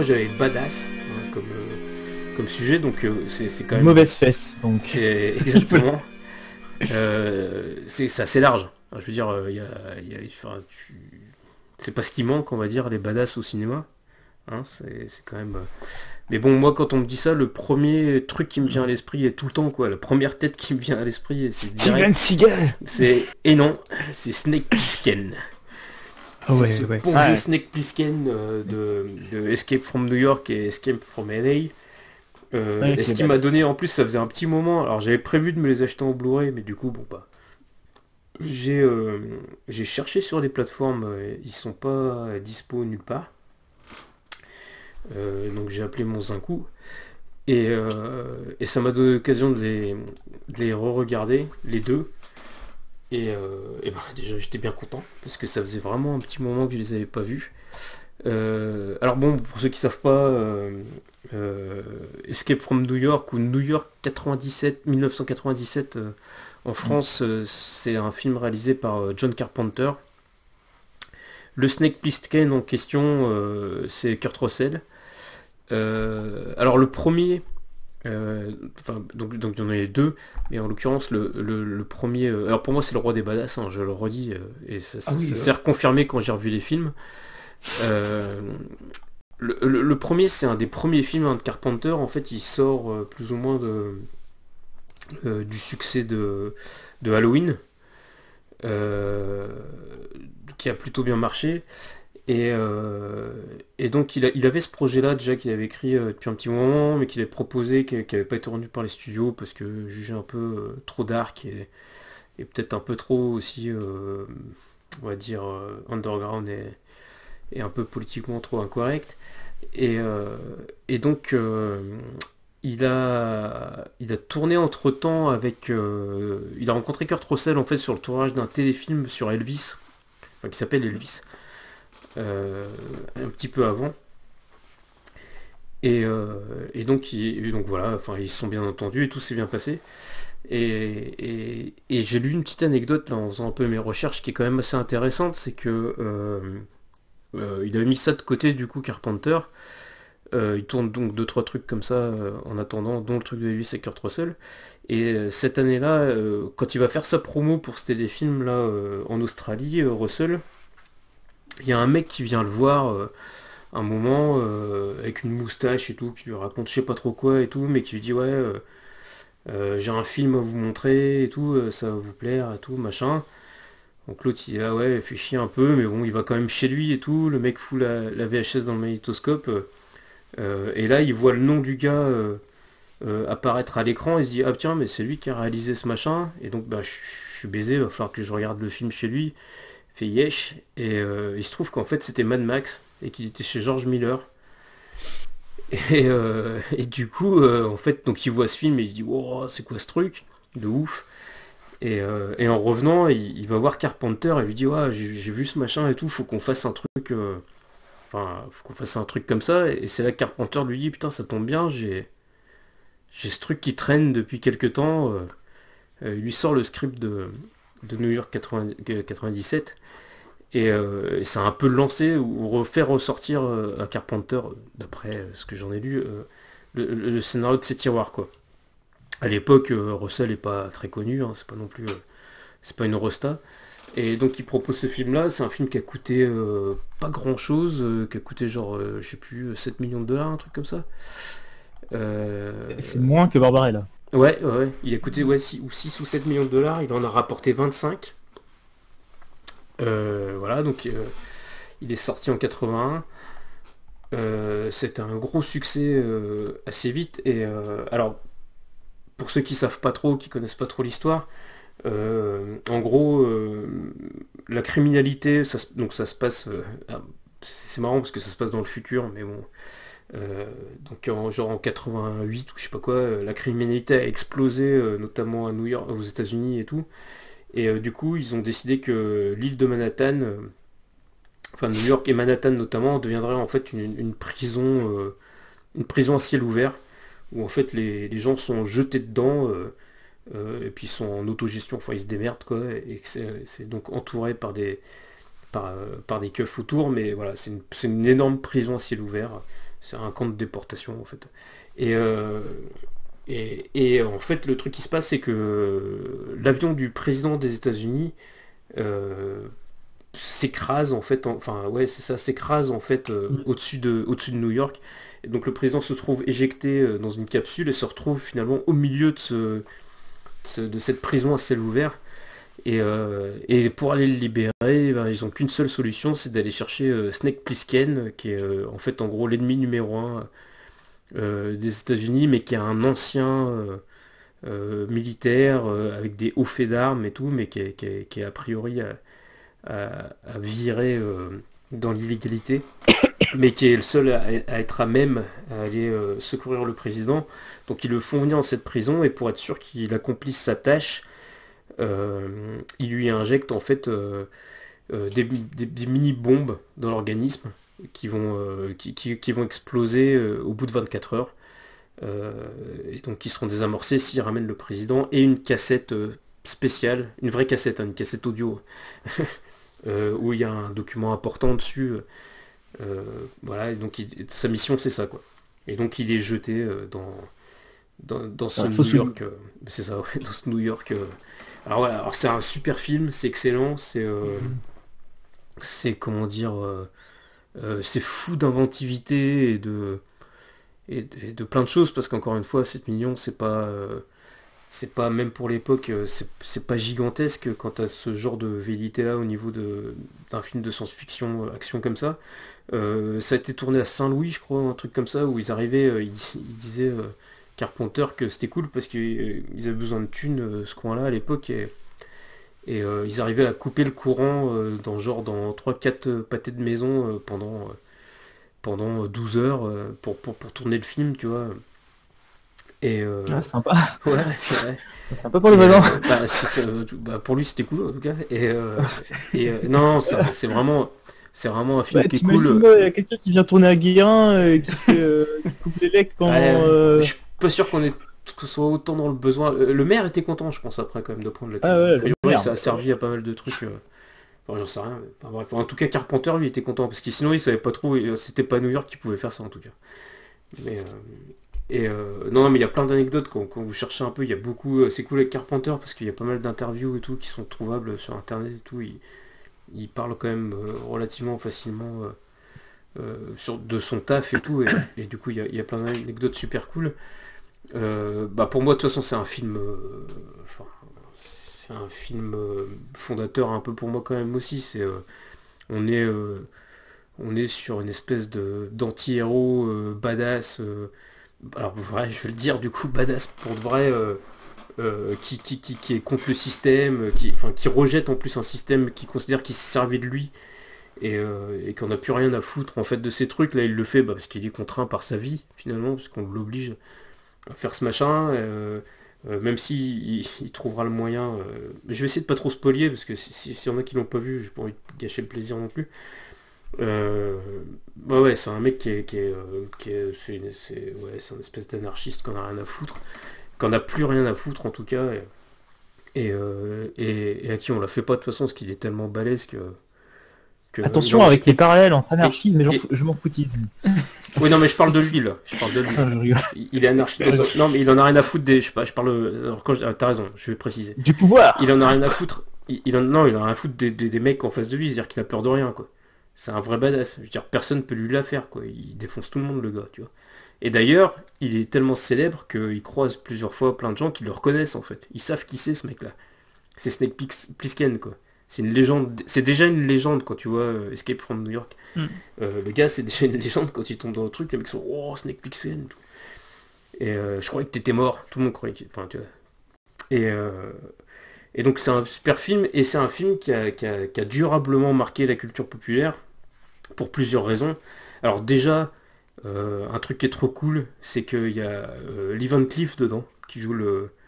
moi j'avais badass comme sujet, donc c'est quand même... Mauvaise fesse, donc. C'est exactement... c'est assez large. Enfin, je veux dire, enfin, c'est pas ce qui manque, on va dire, les badass au cinéma. Hein, c'est quand même... Mais bon, moi, quand on me dit ça, le premier truc qui me vient à l'esprit, et tout le temps, quoi, la première tête qui me vient à l'esprit, c'est Steven direct... Seagal. Et non, c'est Snake Plissken. Ah C'est ouais, ce ouais. bon Ah, vieux Snake Plissken de Escape from New York et Escape from LA. avec Et ce les qui m'a badass. donné, en plus, ça faisait un petit moment. Alors j'avais prévu de me les acheter en Blu-ray, mais du coup, bon, bah. J'ai cherché sur les plateformes, ils sont pas dispo nulle part. Donc j'ai appelé mon Zinku. Et ça m'a donné l'occasion de les re-regarder, les deux. Et ben, déjà j'étais bien content, parce que ça faisait vraiment un petit moment que je les avais pas vus. Alors bon, pour ceux qui savent pas, Escape from New York ou New York 1997 en France, c'est un film réalisé par John Carpenter. Le Snake Plissken en question, c'est Kurt Russell. Alors le premier, donc il y en a les deux, mais en l'occurrence le premier, alors pour moi c'est le roi des badass, hein, je le redis, et Ah oui, ça s'est reconfirmé quand j'ai revu les films. Euh, le premier, c'est un des premiers films, hein, de Carpenter. En fait, il sort plus ou moins du succès de Halloween, euh, qui a plutôt bien marché. Et donc, il avait ce projet-là déjà qu'il avait écrit depuis un petit moment, mais qu'il avait proposé, qui n'avait pas été rendu par les studios parce que jugé un peu trop dark et peut-être un peu trop aussi, on va dire, underground et un peu politiquement trop incorrect. Et donc, il a tourné entre-temps avec... il a rencontré Kurt Russell, en fait, sur le tournage d'un téléfilm sur Elvis, enfin, qui s'appelle Elvis, un petit peu avant. Et donc voilà, enfin, ils se sont bien entendus et tout s'est bien passé. Et j'ai lu une petite anecdote là, en faisant un peu mes recherches, qui est quand même assez intéressante, c'est que il avait mis ça de côté, du coup, Carpenter. Il tourne donc deux trois trucs comme ça en attendant, dont le truc de Elvis et Kurt Russell. Et cette année-là, quand il va faire sa promo pour ce téléfilm là en Australie, Russell, il y a un mec qui vient le voir un moment avec une moustache et tout, qui lui raconte je sais pas trop quoi et tout, mais qui lui dit ouais, j'ai un film à vous montrer et tout, ça va vous plaire et tout, machin. Donc l'autre il est là, ouais, il fait chier un peu, mais bon, il va quand même chez lui et tout. Le mec fout la VHS dans le magnétoscope. Et là, il voit le nom du gars apparaître à l'écran. Il se dit, ah tiens, mais c'est lui qui a réalisé ce machin. Et donc, bah, je suis baisé, il va falloir que je regarde le film chez lui. Il fait yesh. Et il se trouve qu'en fait, c'était Mad Max et qu'il était chez George Miller. Et du coup, en fait, donc il voit ce film et il se dit, wow, c'est quoi ce truc de ouf. Et en revenant, il va voir Carpenter et lui dit, ouais, j'ai vu ce machin et tout, faut qu'on fasse un truc. Enfin, faut qu'on fasse un truc comme ça. Et c'est là que Carpenter lui dit, putain, ça tombe bien, j'ai ce truc qui traîne depuis quelques temps. Il lui sort le script de New York 97. Et ça a un peu lancé ou refait ressortir à Carpenter, d'après ce que j'en ai lu, le scénario de ses tiroirs, quoi. À l'époque, Russell est pas très connu, hein, c'est pas non plus, c'est pas une rosta. Et donc il propose ce film-là, c'est un film qui a coûté pas grand-chose, qui a coûté genre, je sais plus, 7 millions de dollars, un truc comme ça. Euh, c'est moins que Barbarella. ouais, il a coûté ouais, 6 ou 7 millions de dollars, il en a rapporté 25. Voilà, donc il est sorti en 81. C'était un gros succès assez vite. Et alors, pour ceux qui savent pas trop, qui connaissent pas trop l'histoire, en gros, la criminalité, donc ça se passe. C'est marrant parce que ça se passe dans le futur, mais bon. Donc genre en 88 ou je sais pas quoi, la criminalité a explosé, notamment à New York, aux États-Unis et tout. Et du coup, ils ont décidé que l'île de Manhattan, enfin New York et Manhattan notamment, deviendrait en fait une prison à ciel ouvert, où en fait les gens sont jetés dedans. Et puis ils sont en autogestion, enfin ils se démerdent quoi, et que c'est donc entouré par des keufs autour, mais voilà, c'est une énorme prison à ciel ouvert. c'est un camp de déportation en fait. Et, euh, et en fait, le truc qui se passe, c'est que l'avion du président des États-Unis euh, s'écrase en fait, enfin ouais, c'est ça, s'écrase en fait au-dessus de New York. Et donc le président se trouve éjecté dans une capsule et se retrouve finalement au milieu de cette prison à ciel ouvert. Et pour aller le libérer, ben, ils ont qu'une seule solution, c'est d'aller chercher Snake Plissken, qui est en fait en gros l'ennemi numéro un des États-Unis, mais qui est un ancien militaire avec des hauts faits d'armes et tout, mais qui est a priori à virer dans l'illégalité, mais qui est le seul à être à même à aller secourir le président. Donc ils le font venir dans cette prison et pour être sûr qu'il accomplisse sa tâche, il lui injecte en fait des mini-bombes dans l'organisme qui vont exploser au bout de 24 heures. Et donc qui seront désamorcés s'il ramène le président et une cassette spéciale, une vraie cassette, hein, une cassette audio, où il y a un document important dessus. Voilà, et donc sa mission c'est ça quoi. Et donc il est jeté dans ce New York, c'est ça, ouais, dans ce New York. Alors voilà, alors c'est un super film, c'est excellent, c'est comment dire, c'est fou d'inventivité et de plein de choses parce qu'encore une fois, 7 millions, c'est pas même pour l'époque, c'est pas gigantesque quand t'as ce genre de velléité là au niveau d'un film de science-fiction, action comme ça. Ça a été tourné à Saint-Louis, je crois, un truc comme ça, où ils arrivaient, ils disaient Carpenter que c'était cool parce qu'ils avaient besoin de thunes, ce coin-là à l'époque, et ils arrivaient à couper le courant dans 3-4 pâtés de maison pendant 12 heures pour tourner le film, tu vois. Et Ah, sympa. ouais, ouais. Sympa pour les voisins. Pour lui c'était cool en tout cas. Non, c'est vraiment un film qui est T'imagines, cool. il y a quelqu'un qui vient tourner à Guérin qui coupe les legs quand. Ouais, je suis pas sûr que ce soit autant dans le besoin. Le maire était content, je pense, après quand même de prendre la Ah cuisine. ouais, A priori, le maire. ça a servi à pas mal de trucs. Enfin, j'en sais rien. Enfin, bref. En tout cas, Carpenter lui était content parce que sinon il savait pas trop. C'était pas New York qui pouvait faire ça en tout cas. Mais non, mais il y a plein d'anecdotes quand vous cherchez un peu. Il y a beaucoup. C'est cool avec Carpenter parce qu'il y a pas mal d'interviews et tout qui sont trouvables sur internet et tout. Il parle quand même relativement facilement de son taf et tout. Et du coup, il y a plein d'anecdotes super cool. Pour moi, de toute façon, c'est un film. Enfin, c'est un film fondateur un peu pour moi quand même aussi. On est, euh, on est sur une espèce d'anti-héros badass. Alors, vrai, je vais le dire du coup, badass pour de vrai. Qui est contre le système, qui rejette en plus un système qui considère qu'il s'est servi de lui et qu'on n'a plus rien à foutre en fait de ces trucs. Là, il le fait parce qu'il est contraint par sa vie finalement, parce qu'on l'oblige à faire ce machin. Même si il trouvera le moyen. Je vais essayer de pas trop spoiler parce que s'il y en a qui l'ont pas vu, j'ai pas envie de gâcher le plaisir non plus. Ouais, c'est un mec c'est une espèce d'anarchiste qu'on a rien à foutre, qu'on n'a plus rien à foutre en tout cas, et à qui on la fait pas de toute façon parce qu'il est tellement balèze Attention non, avec les parallèles entre anarchisme et et- je m'en foutisme. oui, non mais je parle de lui là, je parle de lui. Ah, je rigole. Il est anarchiste non mais il en a rien à foutre des, je sais pas, je parle alors t'as raison, je vais préciser, Du pouvoir. il en a rien à foutre, non, il en a rien à foutre des mecs en face de lui, c'est-à-dire qu'il a peur de rien quoi. C'est un vrai badass, je veux dire personne peut lui la faire quoi, il défonce tout le monde le gars, tu vois. Et d'ailleurs, il est tellement célèbre qu'il croise plusieurs fois plein de gens qui le reconnaissent en fait. Ils savent qui c'est ce mec-là. C'est Snake Plissken quoi. C'est une légende. C'est déjà une légende quand tu vois Escape from New York. Mm. Le gars, c'est déjà une légende quand il tombe dans le truc. Les mecs sont oh Snake Plissken. Et je croyais que t'étais mort. Tout le monde croyait. Enfin, tu vois. Et, euh, et donc c'est un super film et c'est un film qui a durablement marqué la culture populaire pour plusieurs raisons. Alors déjà, un truc qui est trop cool, c'est qu'il y a Lee Van Cleef dedans, qui joue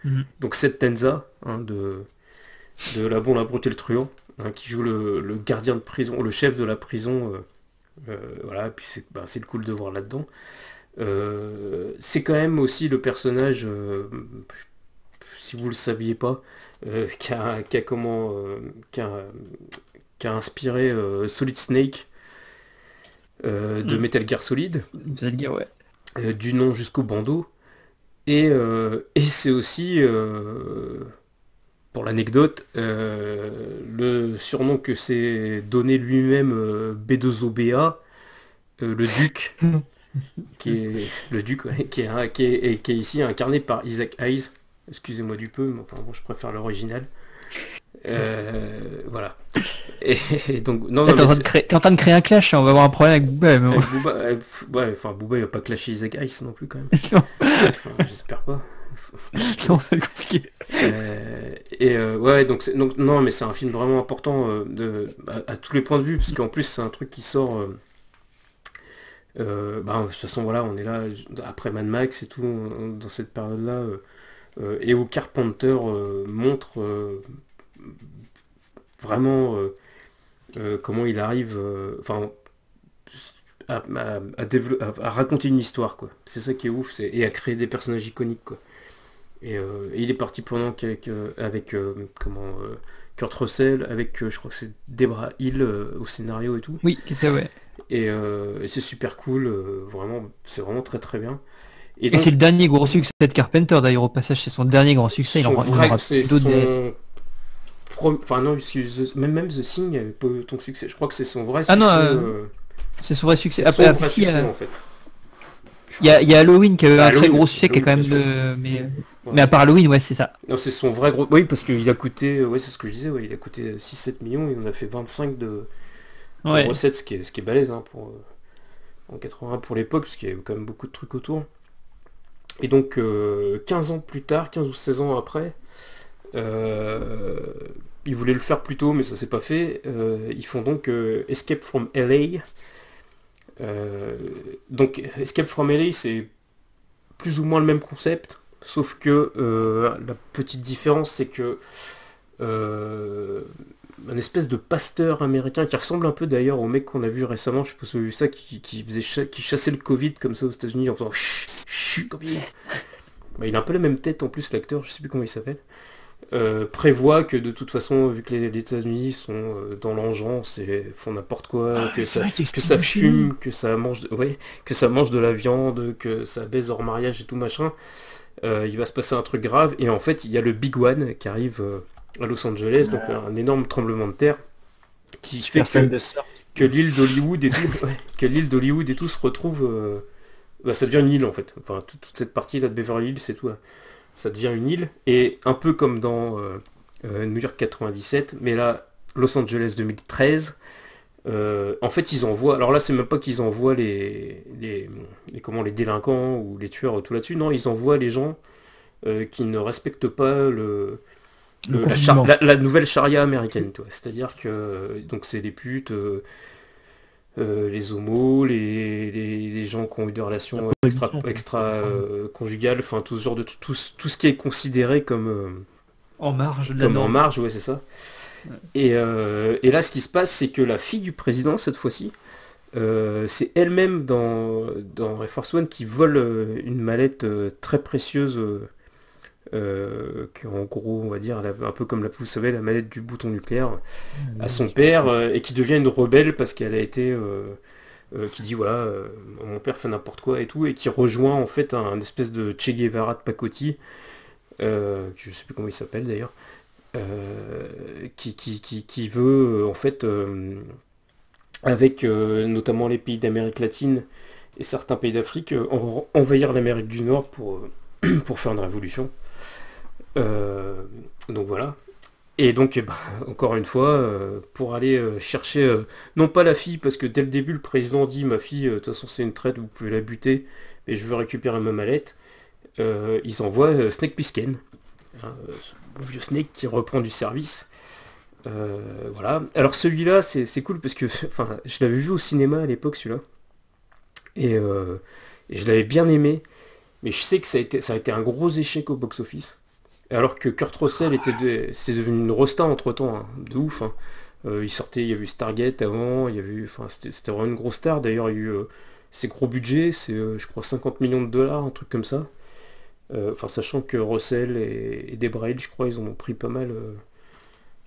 Mhm. donc Seth Tenza, hein, de La Bonne, la Brute et le Truand, hein, qui joue le gardien de prison, le chef de la prison. Voilà, puis c'est le cool de voir là-dedans. C'est quand même aussi le personnage, si vous le saviez pas, qui a comment, qui a inspiré Solid Snake. de Metal Gear Solid, Vous allez dire, ouais. du nom jusqu'au bandeau. Et c'est aussi, pour l'anecdote, le surnom que s'est donné lui-même B2OBA, le Duc, qui est le Duc, ouais, qui est ici incarné par Isaac Hayes. Excusez-moi du peu, mais enfin bon, je préfère l'original. Voilà. Et donc, non, non, T'es mais t'es en train de créer un clash, hein, on va avoir un problème avec Booba. Mais bon. avec Booba, ouais, enfin Booba il va pas clasher Isaac Hayes non plus quand même. Enfin, j'espère pas. Non, c'est compliqué. Ouais, donc non, mais c'est un film vraiment important à tous les points de vue, parce qu'en plus c'est un truc qui sort. Bah, de toute façon, voilà, on est là après Mad Max et tout, dans cette période-là, et où Carpenter montre vraiment comment il arrive, enfin, à raconter une histoire, quoi. C'est ça qui est ouf, et à créer des personnages iconiques, quoi. Et il est parti pendant avec Kurt Russell, avec je crois que c'est Debra Hill au scénario et tout. Oui, c'était ouais. Et c'est super cool, vraiment, c'est vraiment très très bien. Et Et c'est le donc dernier gros succès de Carpenter d'ailleurs au passage, c'est son dernier grand succès. Il en, son il en vrai, aura c'est d'autres derrière. son enfin non, parce que même The Thing n'avait pas eu autant de succès. Je crois que c'est son vrai Ah non, succès. c'est son vrai succès. C'est son vrai Si, succès en fait. Je il y crois. a Halloween qui a eu Bah, un très Halloween, gros succès qui est quand Halloween, même bien sûr. de. Mais Ouais. à part Halloween, ouais, c'est ça. Non, c'est son vrai gros. Oui, parce qu'il a coûté, ouais, c'est ce que je disais, ouais, il a coûté 6-7 millions et on a fait 25 de Ouais. recettes, ce qui est balèze hein, en 81 pour l'époque, parce qu'il y avait quand même beaucoup de trucs autour. Et donc, 15 ans plus tard, 15 ou 16 ans après, euh, ils voulaient le faire plus tôt, mais ça s'est pas fait. Ils font donc Escape from LA. Donc, Escape from LA, c'est plus ou moins le même concept, sauf que la petite différence, c'est que un espèce de pasteur américain qui ressemble un peu d'ailleurs au mec qu'on a vu récemment, je sais pas si vous avez vu ça, qui chassait le Covid comme ça aux États-Unis en faisant chut, chut, Covid. Bah, il a un peu la même tête en plus, l'acteur, je sais plus comment il s'appelle. Prévoit que de toute façon, vu que les États-Unis sont dans l'engeance et font n'importe quoi, Ah, c'est vrai qu'il y a que Steve ça Buscemi. fume, ouais, que ça mange de la viande, que ça baise hors mariage et tout machin, il va se passer un truc grave. Et en fait, il y a le Big One qui arrive à Los Angeles, donc un énorme tremblement de terre qui fait Super scène de surf. que l'île d'Hollywood et tout, ouais, que l'île d'Hollywood et tout se retrouve, bah, ça devient une île en fait. Enfin, toute cette partie là de Beverly Hills, c'est tout. Ça devient une île, et un peu comme dans New York 97, mais là, Los Angeles 2013, en fait, ils envoient, alors là, c'est même pas qu'ils envoient les délinquants ou les tueurs tout là-dessus, non, ils envoient les gens qui ne respectent pas Le confinement. la nouvelle charia américaine, tu vois. C'est-à-dire que, donc c'est les putes, les homos, les gens qui ont eu des La relations prohibition. conjugales, enfin tout ce genre de tout ce qui est considéré En marge de la comme en norme. marge, ouais c'est ça. Et là ce qui se passe c'est que la fille du président cette fois-ci, c'est elle-même dans Air Force One qui vole une mallette très précieuse, qui en gros on va dire un peu comme vous savez la mallette du bouton nucléaire, à son père, et qui devient une rebelle parce qu'elle a été qui dit voilà, mon père fait n'importe quoi et tout, et qui rejoint en fait un espèce de Che Guevara de pacotille, je sais plus comment il s'appelle d'ailleurs, qui veut en fait avec notamment les pays d'Amérique latine et certains pays d'Afrique, envahir l'Amérique du Nord pour faire une révolution. Donc voilà. Et donc, eh ben, encore une fois, pour aller chercher, non pas la fille, parce que dès le début, le président dit, ma fille, de toute façon, c'est une traite, vous pouvez la buter, mais je veux récupérer ma mallette. Ils envoient Snake Plissken, hein, le vieux Snake qui reprend du service. Voilà. Alors celui-là, c'est cool parce que, enfin, je l'avais vu au cinéma à l'époque, celui-là, et, euh, et je l'avais bien aimé, mais je sais que ça a été un gros échec au box-office. Alors que Kurt Russell c'est devenu une rosta entre temps, hein, de ouf. Hein. Il y a eu Stargate avant, il y a eu, enfin, c'était vraiment une grosse star. D'ailleurs, il y a eu ses gros budgets, c'est je crois 50 millions de dollars, un truc comme ça. Enfin, sachant que Russell et Debra Hill, je crois, ils ont pris pas mal.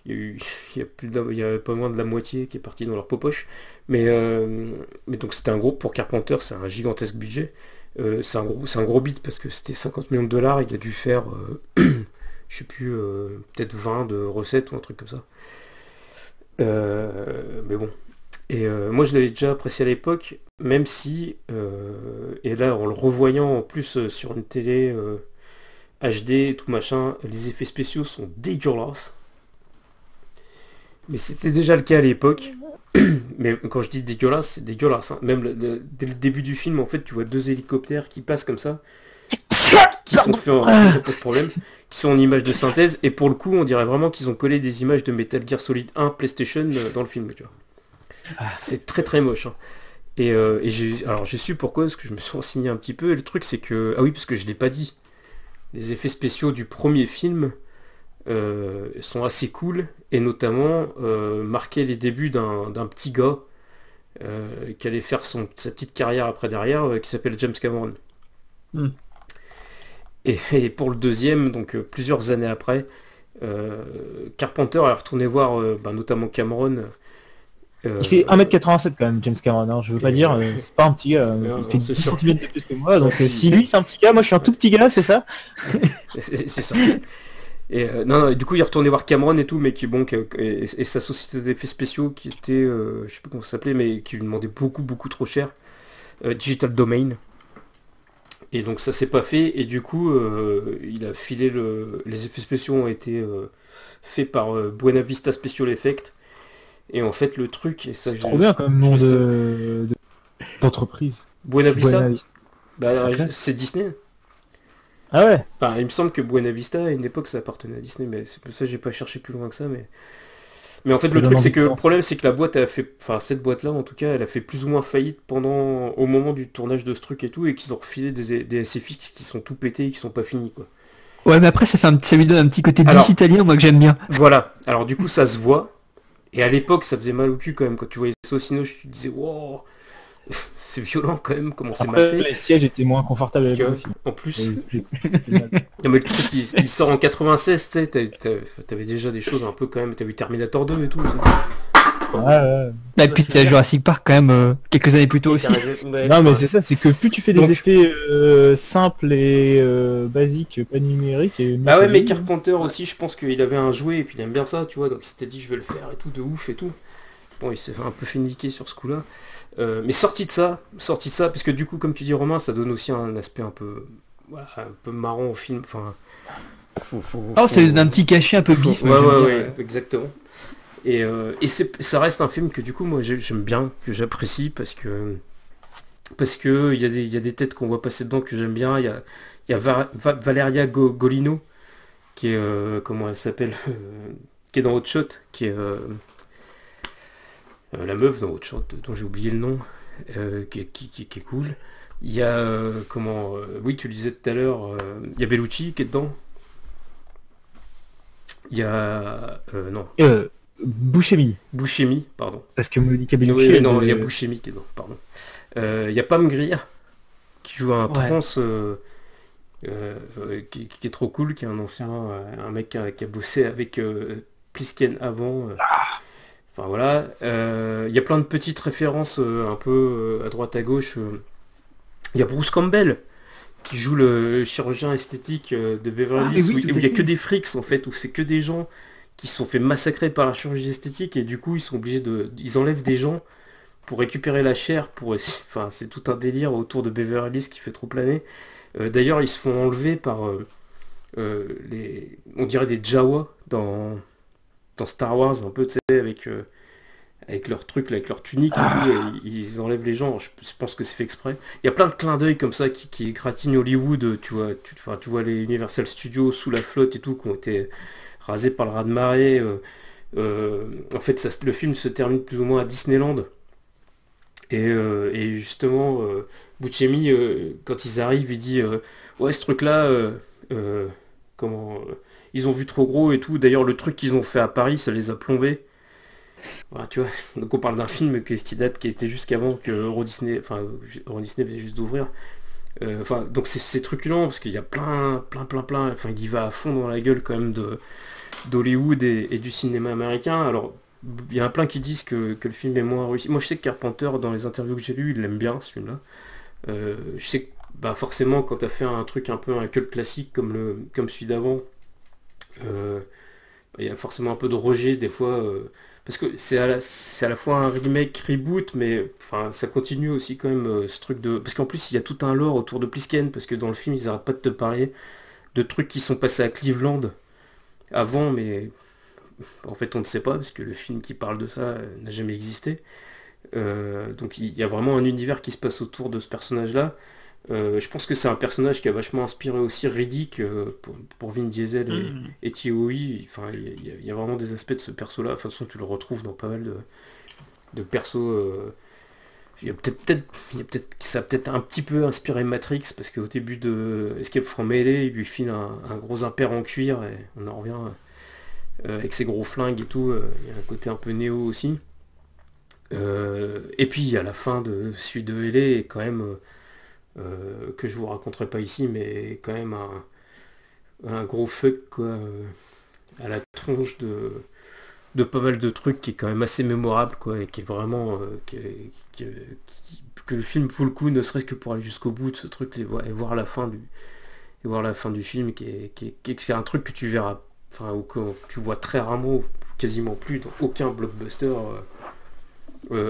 il y a pas moins de la moitié qui est partie dans leur poche. Mais donc c'était un gros, pour Carpenter, c'est un gigantesque budget. C'est un gros bid parce que c'était 50 millions de dollars, il a dû faire, je sais plus, peut-être 20 de recettes ou un truc comme ça. Mais bon. Et moi je l'avais déjà apprécié à l'époque, même si, et là en le revoyant en plus sur une télé HD et tout machin, les effets spéciaux sont dégueulasses. Mais c'était déjà le cas à l'époque. Mais quand je dis dégueulasse, c'est dégueulasse. Hein. Même dès le début du film, en fait, tu vois 2 hélicoptères qui passent comme ça, qui sont faits pas de problème, qui sont en images de synthèse. Et pour le coup, on dirait vraiment qu'ils ont collé des images de Metal Gear Solid 1 PlayStation dans le film. Tu vois. C'est très très moche. Hein. Et j'ai su pourquoi, parce que je me suis renseigné un petit peu. Et le truc, c'est que... Ah oui, parce que je l'ai pas dit. Les effets spéciaux du premier film sont assez cool, et notamment marquaient les débuts d'un petit gars qui allait faire sa petite carrière après derrière, qui s'appelle James Cameron. Mm. Et pour le deuxième, donc plusieurs années après, Carpenter a retourné voir notamment Cameron. Il fait 1m87 quand même, James Cameron, hein. Je veux pas dire, c'est pas un petit gars, il fait 10 cm de plus que moi, donc si lui c'est un petit gars, moi je suis un tout petit gars, c'est ça? C'est ça. Et non, du coup il est retourné voir Cameron et tout, mais et sa société d'effets spéciaux qui était, je sais plus comment ça s'appelait, mais qui lui demandait beaucoup beaucoup trop cher, Digital Domain. Et donc ça s'est pas fait, et du coup il a filé les effets spéciaux ont été faits par Buena Vista Special Effects. Et en fait le truc, et ça c'est trop bien comme nom d'entreprise. Buena Vista. Buena Vista. C'est Disney. Ah ouais. Enfin, il me semble que Buena Vista à une époque ça appartenait à Disney, mais c'est pour ça que j'ai pas cherché plus loin que ça. Mais en fait le truc c'est que le problème c'est que la boîte a fait, enfin cette boîte là en tout cas, elle a fait plus ou moins faillite au moment du tournage de ce truc et tout, et qu'ils ont refilé des SFX qui sont tout pétés et qui sont pas finis quoi. Ouais, mais après ça lui donne un petit côté bis italien, moi que j'aime bien. Voilà. Alors du coup ça se voit. Et à l'époque, ça faisait mal au cul quand même. Quand tu voyais ça au cinéma, tu te disais, wow, c'est violent quand même, comment c'est mal fait. Les sièges étaient moins confortables à l'époque aussi. En plus, non, mais le truc, il sort en 96, tu sais, t'avais déjà des choses un peu quand même. T'as vu Terminator 2 et tout. Ouais. Et puis t'as Jurassic Park quand même quelques années plus tôt aussi. Non, mais c'est ça, c'est que plus tu fais des effets simples et basiques, pas numériques. Bah ouais, mais Carpenter aussi, je pense qu'il avait un jouet et puis il aime bien ça, tu vois, donc il s'était dit je vais le faire et tout, de ouf et tout. Bon, il s'est un peu fait niquer sur ce coup-là. Mais sorti de ça, parce que du coup, comme tu dis Romain, ça donne aussi un aspect un peu marrant au film. Enfin, ça lui donne un petit cachet un peu bis. Ouais, exactement. Et ça reste un film que du coup moi j'aime bien, que j'apprécie parce que il y a des têtes qu'on voit passer dedans que j'aime bien. Il y a Valeria Golino qui est comment elle s'appelle, qui est dans Hot Shot, qui est la meuf dans Hot Shot dont j'ai oublié le nom, qui est cool. Il y a oui, tu le disais tout à l'heure, il y a Bellucci qui est dedans. Il y a Buscemi, pardon. Parce que Monica Bellucci... non, il y a Buscemi qui est dedans, pardon. Il y a Pam Grier qui joue un trans qui est trop cool, qui est un ancien, un mec qui a bossé avec Plisken avant. Enfin voilà. Il y a plein de petites références un peu à droite à gauche. Il y a Bruce Campbell qui joue le chirurgien esthétique de Beverly Hills, où il y a que des frics en fait, où c'est que des gens qui se sont fait massacrer par la chirurgie esthétique, et du coup ils sont obligés ils enlèvent des gens pour récupérer la chair, enfin c'est tout un délire autour de Beverly Hills qui fait trop planer. D'ailleurs ils se font enlever par on dirait des Jawa dans Star Wars un peu, tu sais, avec leur truc, avec leur tunique et tout, et ils enlèvent les gens. Je pense que c'est fait exprès. Il y a plein de clins d'œil comme ça qui gratignent Hollywood, tu vois les Universal Studios sous la flotte et tout, qui ont été rasés par le raz-de-marée. En fait, le film se termine plus ou moins à Disneyland. Et justement, Buscemi, quand ils arrivent, il dit ouais, ce truc-là, ils ont vu trop gros et tout. D'ailleurs, le truc qu'ils ont fait à Paris, ça les a plombés. Voilà, tu vois. Donc on parle d'un film qui était juste qu'avant que Euro Disney venait juste d'ouvrir. Enfin, donc c'est truculent parce qu'il y a plein. Enfin, il y va à fond dans la gueule quand même d'Hollywood et du cinéma américain. Alors, il y en a plein qui disent que le film est moins réussi. Moi, je sais que Carpenter, dans les interviews que j'ai lues, il l'aime bien ce film-là. Je sais que forcément, quand t'as fait un truc un peu un culte classique comme celui d'avant, il y a forcément un peu de rejet des fois. Parce que c'est à la fois un remake, reboot, mais enfin, ça continue aussi quand même ce truc de... Parce qu'en plus, il y a tout un lore autour de Plisken, parce que dans le film, ils arrêtent pas de te parler de trucs qui sont passés à Cleveland avant, mais en fait, on ne sait pas, parce que le film qui parle de ça n'a jamais existé. Donc il y a vraiment un univers qui se passe autour de ce personnage-là. Je pense que c'est un personnage qui a vachement inspiré aussi Riddick pour Vin Diesel et T.O.I. Enfin, il y a vraiment des aspects de ce perso-là. Enfin, de toute façon, tu le retrouves dans pas mal de persos. Il y a peut-être ça a peut-être un petit peu inspiré Matrix parce qu'au début de Escape from LA, il lui file un gros impair en cuir et on en revient avec ses gros flingues et tout. Il y a un côté un peu néo aussi. Et puis à la fin de celui de LA est quand même que je vous raconterai pas ici, mais quand même un gros fuck quoi, à la tronche de pas mal de trucs qui est quand même assez mémorable quoi, et qui est vraiment que le film vaut le coup, ne serait-ce que pour aller jusqu'au bout de ce truc et voir la fin du film qui est un truc que tu verras, enfin, ou que tu vois très rarement ou quasiment plus dans aucun blockbuster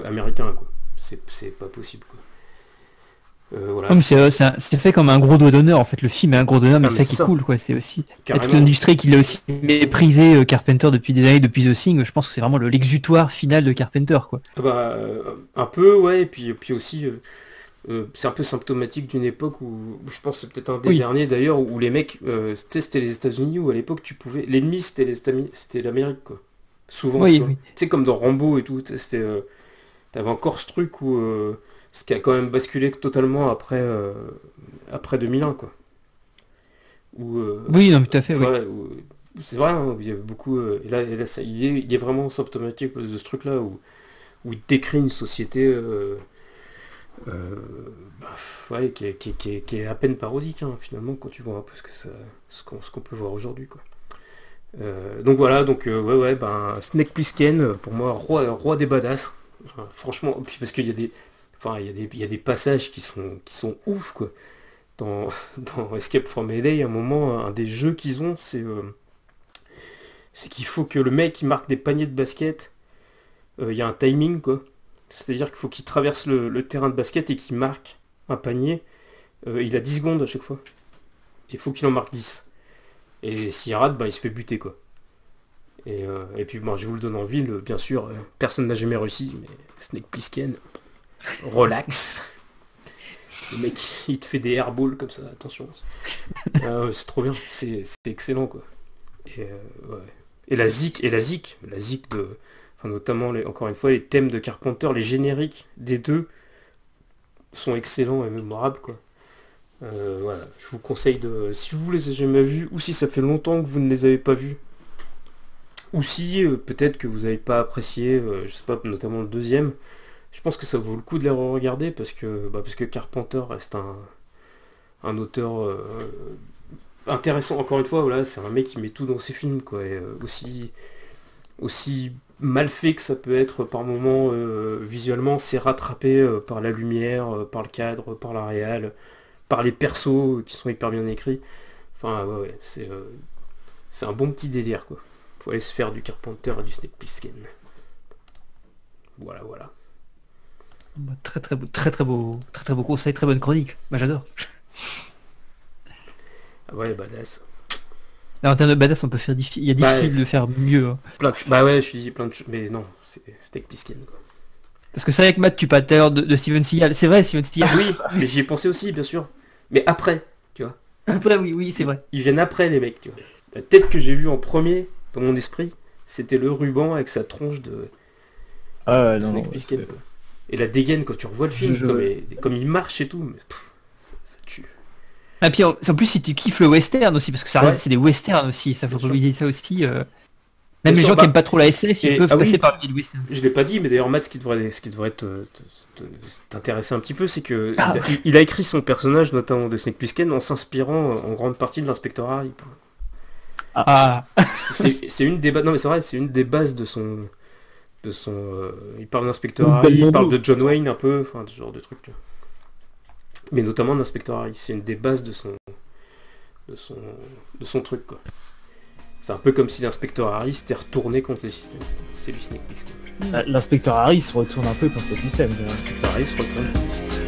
américain quoi. C'est pas possible quoi. Voilà. Non, mais c'est fait comme un gros doigt d'honneur en fait. Le film est un gros doigt d'honneur, mais Ah, c'est mais ça qui ça. est cool quoi. C'est aussi il y a toute Carrément. l'industrie qui l'a aussi méprisé Carpenter depuis des années, depuis The Thing. Je pense que c'est vraiment l'exutoire final de Carpenter quoi. Un peu ouais, et puis aussi c'est un peu symptomatique d'une époque où je pense que c'est peut-être un des Oui. derniers d'ailleurs où les mecs c'était les États-Unis où à l'époque tu pouvais l'ennemi c'était l'Amérique quoi. Souvent tu Oui, vois. oui. Tu sais comme dans Rambo et tout, tu sais, c'était t'avais encore ce truc où ce qui a quand même basculé totalement après 2001 quoi. Où, Oui, non, mais tout à fait, oui. ouais, c'est vrai, hein, il y a beaucoup et là il est vraiment symptomatique de ce truc là où il décrit une société euh, ouais, qui est à peine parodique hein, finalement quand tu vois un peu ce qu'on peut voir aujourd'hui quoi. Donc voilà, ouais, Snake Plissken pour moi roi des badass. Enfin, franchement, puis parce qu'il y a il y a des passages qui sont ouf quoi. Dans, dans Escape from LA, à un moment, un des jeux qu'ils ont, c'est qu'il faut que le mec il marque des paniers de basket. Il y a un timing quoi. C'est-à-dire qu'il faut qu'il traverse le terrain de basket et qu'il marque un panier. Il a 10 secondes à chaque fois. Il faut qu'il en marque 10. Et s'il rate, il se fait buter quoi. Et puis je vous le donne en ville, bien sûr, personne n'a jamais réussi, mais Snake Plissken, relax. Le mec, il te fait des airballs comme ça, attention. C'est trop bien, c'est excellent quoi. Et, ouais. Et la zik de, enfin notamment encore une fois les thèmes de Carpenter, les génériques des deux sont excellents et mémorables quoi. Voilà, je vous conseille si vous les avez jamais vus ou si ça fait longtemps que vous ne les avez pas vus, ou si peut-être que vous n'avez pas apprécié, je sais pas, notamment le deuxième. Je pense que ça vaut le coup de les re-regarder parce que Carpenter reste un auteur intéressant. Encore une fois, voilà, c'est un mec qui met tout dans ses films, quoi. Et, aussi mal fait que ça peut être par moments visuellement, c'est rattrapé par la lumière, par le cadre, par la réal, par les persos qui sont hyper bien écrits. Enfin, ouais, c'est un bon petit délire, quoi. Faut aller se faire du Carpenter et du Snake Plissken. Voilà. Très très beau conseil, très bonne chronique. J'adore. Ouais, badass. Là, en termes de badass, on peut faire il y a difficile de faire mieux. Hein. Ouais, je suis dit plein de choses, mais non, c'est Snake Plissken, quoi. Parce que c'est vrai que Matt, tu parles tout à l'heure de Steven Seagal. C'est vrai, Steven Seagal. Oui, mais j'y ai pensé aussi, bien sûr. Mais après, tu vois. Après, oui, c'est vrai. Ils viennent après, les mecs, tu vois. La tête que j'ai vue en premier, dans mon esprit, c'était le ruban avec sa tronche de Snake Plissken. Et la dégaine quand tu revois le film, comme il marche et tout, mais ça tue. Et puis en plus, si tu kiffes le western aussi, parce que ça reste, c'est des westerns aussi, ça faut oublier ça aussi. Même les gens qui aiment pas trop la SF, ils peuvent passer par le Wild West. Je l'ai pas dit, mais d'ailleurs, Matt, ce qui devrait t'intéresser un petit peu, c'est que il a écrit son personnage, notamment de Snake Plissken, en s'inspirant en grande partie de l'inspecteur Harry. C'est une des bases. Non, mais c'est vrai, c'est une des bases de son. Il parle d'inspecteur Harry, il parle de John Wayne un peu, enfin, ce genre de truc. Mais notamment d'inspecteur Harry, c'est une des bases de son truc, quoi. C'est un peu comme si l'inspecteur Harry s'était retourné contre le système. C'est lui Snake Plissken. L'inspecteur Harry se retourne un peu contre le système. L'inspecteur Harry se retourne contre le système.